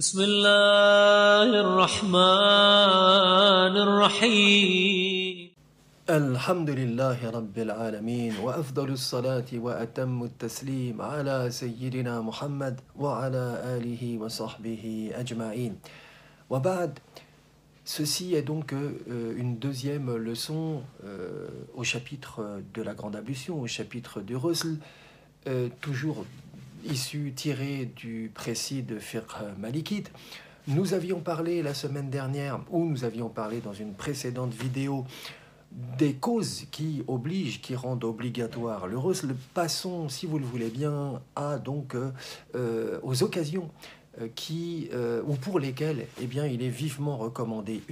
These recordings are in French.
بسم الله الرحمن الرحيم الحمد لله رب العالمين وأفضل الصلاة وأتم التسليم على سيدنا محمد وعلى آله وصحبه أجمعين. وبعد, ceci est donc une deuxième leçon au chapitre de la Grande Ablution, au chapitre du Ghusl, toujours tiré du précis de Fiqh Malikite. Nous avions parlé la semaine dernière, ou nous avions parlé dans une précédente vidéo, des causes qui obligent, qui rendent obligatoire le ghusl. Passons, si vous le voulez bien, aux occasions ou pour lesquelles il est vivement recommandé,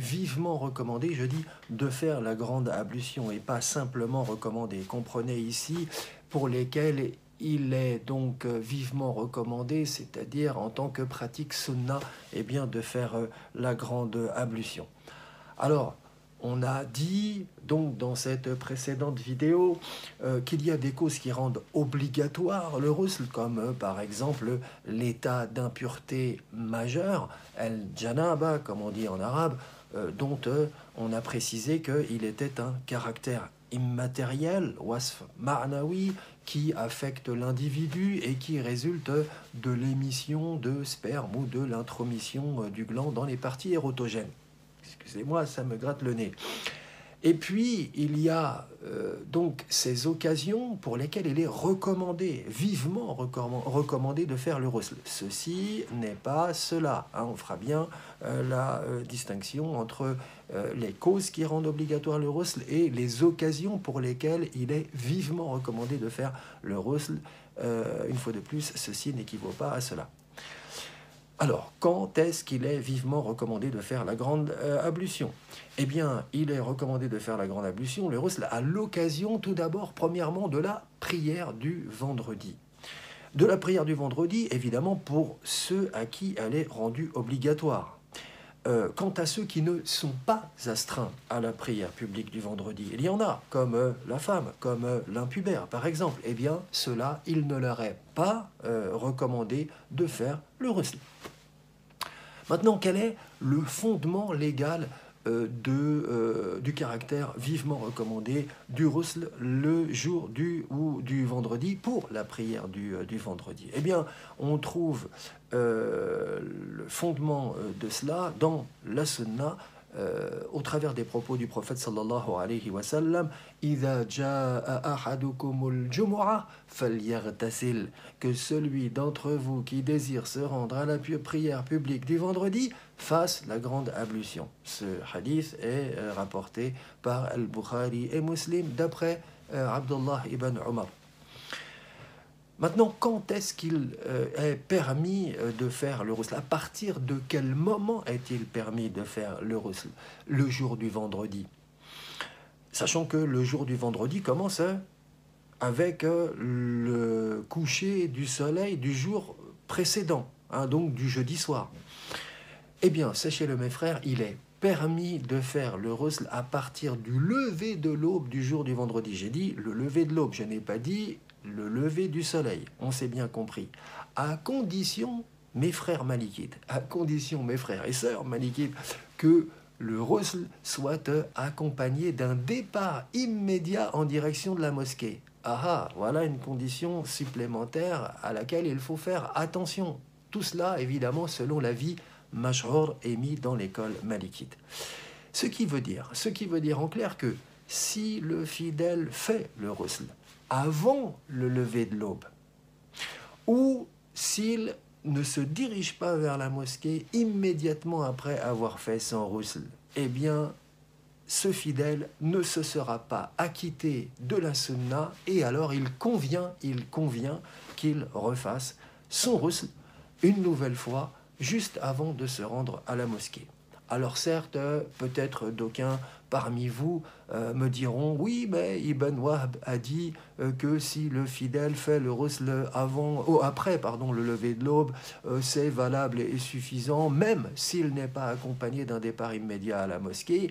je dis, de faire la grande ablution et pas simplement recommandé. Comprenez ici, pour lesquelles il est donc vivement recommandé, c'est-à-dire en tant que pratique sunna, de faire la grande ablution. Alors, on a dit donc dans cette précédente vidéo qu'il y a des causes qui rendent obligatoire le ghusl, comme par exemple l'état d'impureté majeure, el-janaba comme on dit en arabe, dont on a précisé qu'il était un caractère immatériel, wasf ma'nawi, qui affecte l'individu et qui résulte de l'émission de sperme ou de l'intromission du gland dans les parties érotogènes. Excusez-moi, ça me gratte le nez. Et puis, il y a donc ces occasions pour lesquelles il est recommandé, vivement recommandé de faire le ghusl. Ceci n'est pas cela. On fera bien la distinction entre les causes qui rendent obligatoire le ghusl et les occasions pour lesquelles il est vivement recommandé de faire le ghusl. Une fois de plus, ceci n'équivaut pas à cela. Alors, quand est-ce qu'il est vivement recommandé de faire la grande ablution? Eh bien, il est recommandé de faire la grande ablution, le ghusl, à l'occasion, tout d'abord, premièrement, de la prière du vendredi. De la prière du vendredi, évidemment, pour ceux à qui elle est rendue obligatoire. Quant à ceux qui ne sont pas astreints à la prière publique du vendredi, il y en a, comme la femme, comme l'impubère, par exemple. Eh bien, ceux-là, il ne leur est pas recommandé de faire le ghusl. Maintenant, quel est le fondement légal du caractère vivement recommandé du ghusl le jour du vendredi pour la prière du vendredi? Eh bien, on trouve le fondement de cela dans la sunna, au travers des propos du prophète sallallahu alayhi wa sallam, إِذَا جَاءَ أَحَدُكُمُ الْجُمُعَةِ فَلْيَغْتَسِلْ, que celui d'entre vous qui désire se rendre à la prière publique du vendredi fasse la grande ablution. Ce hadith est rapporté par Al-Bukhari et Muslim d'après Abdullah ibn Umar. Maintenant, quand est-ce qu'il est permis de faire le ghusl? À partir de quel moment est-il permis de faire le ghusl? Le jour du vendredi. Sachant que le jour du vendredi commence avec le coucher du soleil du jour précédent, donc du jeudi soir. Eh bien, sachez-le mes frères, il est permis de faire le ghusl à partir du lever de l'aube du jour du vendredi. J'ai dit le lever de l'aube, je n'ai pas dit le lever du soleil, on s'est bien compris. À condition, mes frères malikites, à condition, mes frères et sœurs malikites, que le ghusl soit accompagné d'un départ immédiat en direction de la mosquée. Voilà une condition supplémentaire à laquelle il faut faire attention. Tout cela, évidemment, selon l'avis mash'hur émis dans l'école malikite. Ce qui veut dire en clair que si le fidèle fait le ghusl avant le lever de l'aube, ou s'il ne se dirige pas vers la mosquée immédiatement après avoir fait son ghusl, eh bien, ce fidèle ne se sera pas acquitté de la sunna, et alors il convient qu'il refasse son ghusl une nouvelle fois, juste avant de se rendre à la mosquée. Alors certes, peut-être d'aucuns parmi vous me diront, oui, mais Ibn Wahb a dit que si le fidèle fait le ghusl après le lever de l'aube, c'est valable et suffisant, même s'il n'est pas accompagné d'un départ immédiat à la mosquée.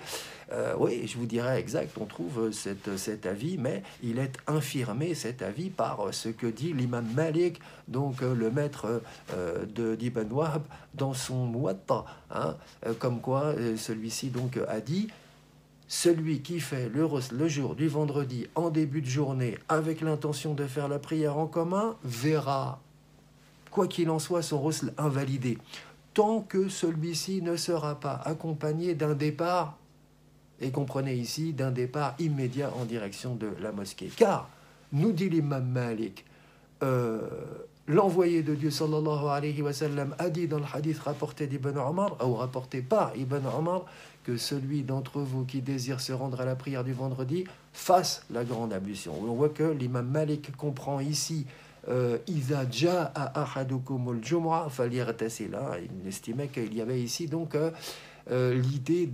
Oui, je vous dirais exact, on trouve cet avis, mais il est infirmé, cet avis, par ce que dit l'imam Malik, donc le maître d'Ibn Wahb, dans son Muwatta, comme quoi celui-ci donc a dit: celui qui fait le jour du vendredi en début de journée avec l'intention de faire la prière en commun verra, quoi qu'il en soit, son ghusl invalidé, tant que celui-ci ne sera pas accompagné d'un départ, et comprenez ici, d'un départ immédiat en direction de la mosquée. Car, nous dit l'imam Malik, l'envoyé de Dieu sallallahu alayhi wa sallam a dit dans le hadith rapporté d'Ibn Omar, ou rapporté par Ibn Omar, que celui d'entre vous qui désire se rendre à la prière du vendredi fasse la grande ablution. On voit que l'imam Malik comprend ici Iza ja'a ahadukumul jum'a falyagtasil. Il estimait qu'il y avait ici donc l'idée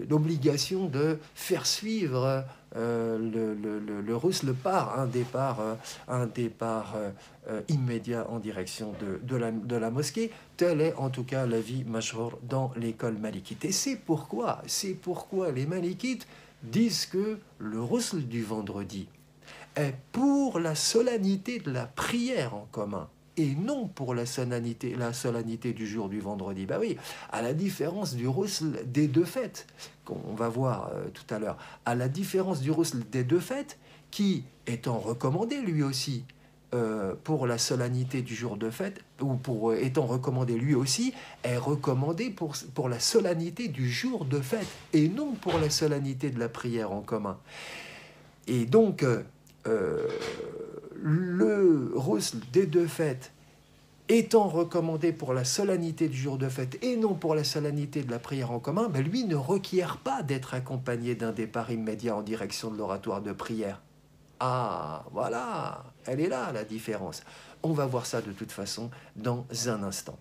d'obligation de faire suivre le ghusl par un départ immédiat en direction de la mosquée. Tel est en tout cas l'avis mashhour dans l'école malikite. Et c'est pourquoi les malikites disent que le ghusl du vendredi est pour la solennité de la prière en commun, et non pour la solennité du jour du vendredi. Ben oui, à la différence du ghusl des deux fêtes, qu'on va voir tout à l'heure, à la différence du ghusl des deux fêtes, qui étant recommandé lui aussi pour la solennité du jour de fête, ou étant recommandé lui aussi, est recommandé pour la solennité du jour de fête, et non pour la solennité de la prière en commun. Et donc, le ghusl des deux fêtes étant recommandé pour la solennité du jour de fête et non pour la solennité de la prière en commun, ben lui ne requiert pas d'être accompagné d'un départ immédiat en direction de l'oratoire de prière. Ah, voilà, elle est là la différence. On va voir ça de toute façon dans un instant.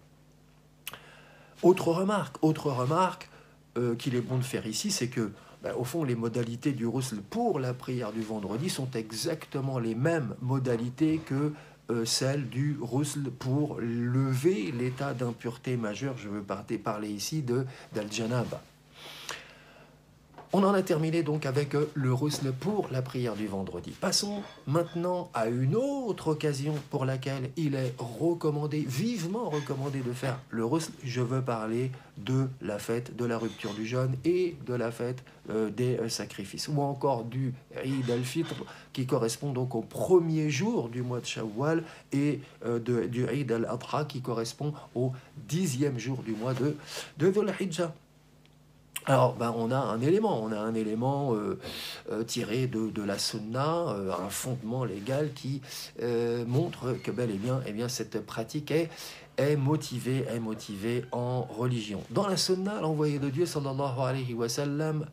Autre remarque qu'il est bon de faire ici, c'est que au fond, les modalités du ghusl pour la prière du vendredi sont exactement les mêmes modalités que celles du ghusl pour lever l'état d'impureté majeure. Je veux parler ici d'al-janaba. On en a terminé donc avec le ghusl pour la prière du vendredi. Passons maintenant à une autre occasion pour laquelle il est vivement recommandé de faire le ghusl. Je veux parler de la fête de la rupture du jeûne et de la fête des sacrifices, ou encore du Eid al-Fitr, qui correspond donc au premier jour du mois de Shawwal, et du Eid al-Adha, qui correspond au 10e jour du mois de Dhul Hijjah. Alors, on a un élément tiré de la sunna, un fondement légal qui montre que bel et bien cette pratique est motivée en religion. Dans la sunna, l'envoyé de Dieu sallallahu alayhi wa sallam,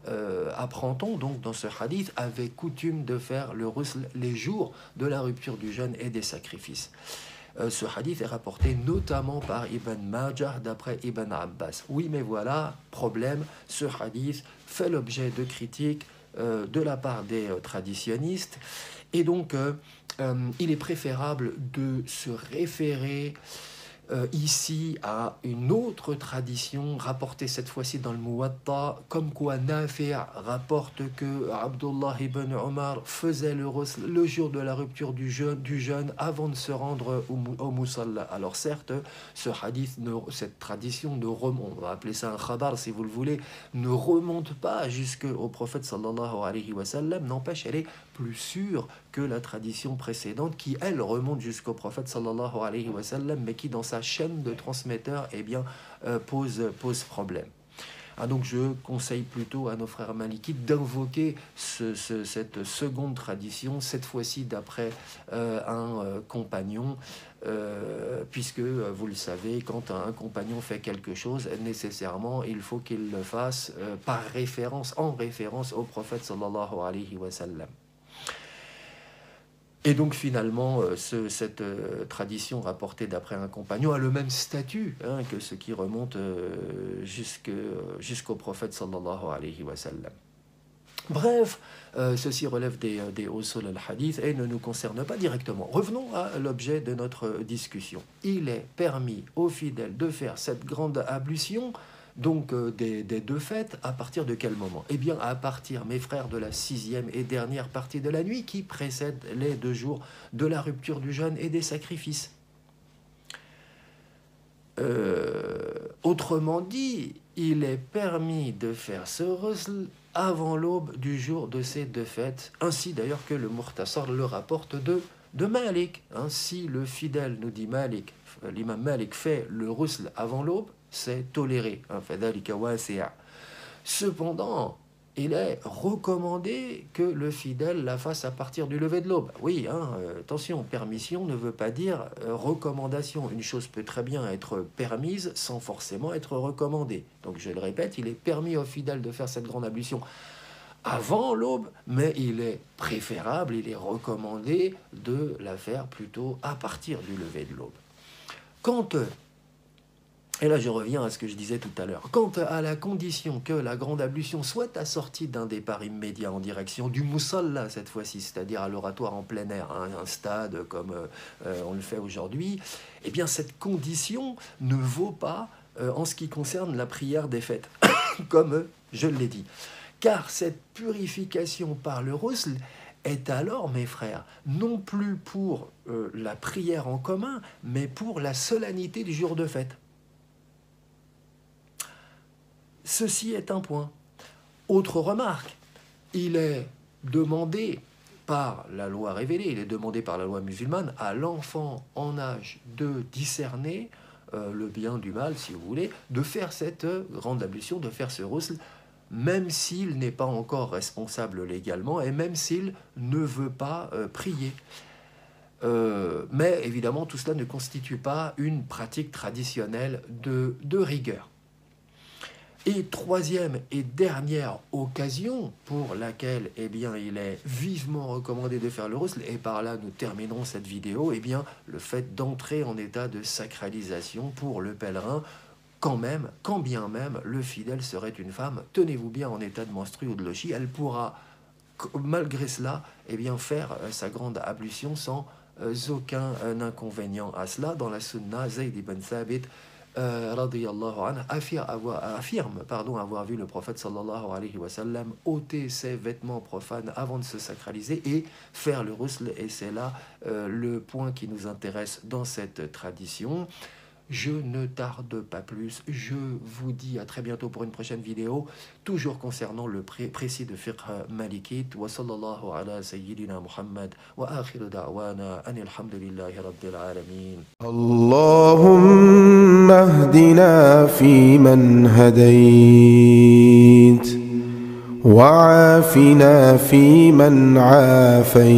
apprend-on donc dans ce hadith, avait coutume de faire le ghusl les jours de la rupture du jeûne et des sacrifices. Ce hadith est rapporté notamment par Ibn Majah d'après Ibn Abbas. Oui, mais voilà, problème, ce hadith fait l'objet de critiques de la part des traditionnistes, et donc il est préférable de se référer ici à une autre tradition rapportée cette fois-ci dans le Muwatta, comme quoi Nafi' rapporte que Abdullah ibn Omar faisait le ghusl le jour de la rupture du jeûne avant de se rendre au Musalla. Alors certes, cette tradition ne remonte, on va appeler ça un khabar si vous le voulez, ne remonte pas jusqu'au prophète sallallahu alayhi wa sallam, n'empêche elle est plus sûre que la tradition précédente, qui elle remonte jusqu'au prophète sallallahu alayhi wa sallam, mais qui dans sa chaîne de transmetteurs pose problème. Donc je conseille plutôt à nos frères malikites d'invoquer cette seconde tradition, cette fois-ci d'après un compagnon, puisque vous le savez, quand un compagnon fait quelque chose, nécessairement il faut qu'il le fasse en référence au prophète sallallahu alayhi wa sallam. Et donc finalement, cette tradition rapportée d'après un compagnon a le même statut que ce qui remonte jusqu'au prophète sallallahu alayhi wa sallam. Bref, ceci relève des usul al-hadith et ne nous concerne pas directement. Revenons à l'objet de notre discussion. Il est permis aux fidèles de faire cette grande ablution, donc des deux fêtes, à partir de quel moment? Eh bien, à partir, mes frères, de la 6e et dernière partie de la nuit qui précède les 2 jours de la rupture du jeûne et des sacrifices. Autrement dit, il est permis de faire ce ghusl avant l'aube du jour de ces 2 fêtes, ainsi d'ailleurs que le Mukhtasar le rapporte de Malik. Si le fidèle, nous dit Malik, l'imam Malik fait le ghusl avant l'aube, c'est toléré. Cependant, il est recommandé que le fidèle la fasse à partir du lever de l'aube. Oui, attention, permission ne veut pas dire recommandation. Une chose peut très bien être permise sans forcément être recommandée. Donc je le répète, il est permis au fidèle de faire cette grande ablution avant l'aube, mais il est préférable, il est recommandé de la faire plutôt à partir du lever de l'aube. Et là, je reviens à ce que je disais tout à l'heure. Quant à la condition que la grande ablution soit assortie d'un départ immédiat en direction du musalla, cette fois-ci, c'est-à-dire à l'oratoire en plein air, un stade comme on le fait aujourd'hui, eh bien, cette condition ne vaut pas en ce qui concerne la prière des fêtes, comme je l'ai dit. Car cette purification par le ghusl est alors, mes frères, non plus pour la prière en commun, mais pour la solennité du jour de fête. Ceci est un point. Autre remarque, il est demandé par la loi révélée, il est demandé par la loi musulmane à l'enfant en âge de discerner le bien du mal, si vous voulez, de faire cette grande ablution, de faire ce ghusl, même s'il n'est pas encore responsable légalement et même s'il ne veut pas prier. Mais évidemment, tout cela ne constitue pas une pratique traditionnelle de rigueur. Et troisième et dernière occasion pour laquelle il est vivement recommandé de faire le ghusl, et par là nous terminerons cette vidéo, le fait d'entrer en état de sacralisation pour le pèlerin, quand bien même le fidèle serait une femme, tenez-vous bien, en état de menstru ou de lochi, elle pourra malgré cela faire sa grande ablution sans aucun inconvénient à cela. Dans la sunna, Zayd ibn Thabit radiyallahu anhu affirme avoir vu le prophète sallallahu alayhi wa sallam ôter ses vêtements profanes avant de se sacraliser et faire le ghusl, et c'est là le point qui nous intéresse dans cette tradition. Je ne tarde pas plus, je vous dis à très bientôt pour une prochaine vidéo, toujours concernant le précis de fiqh malikite. Wa sallallahu ala sayyidina Muhammad wa akhiru da'wana anil hamdulillahi rabbil alamin. Allahumma hdina fi man hadayt wa afina fi man afayt.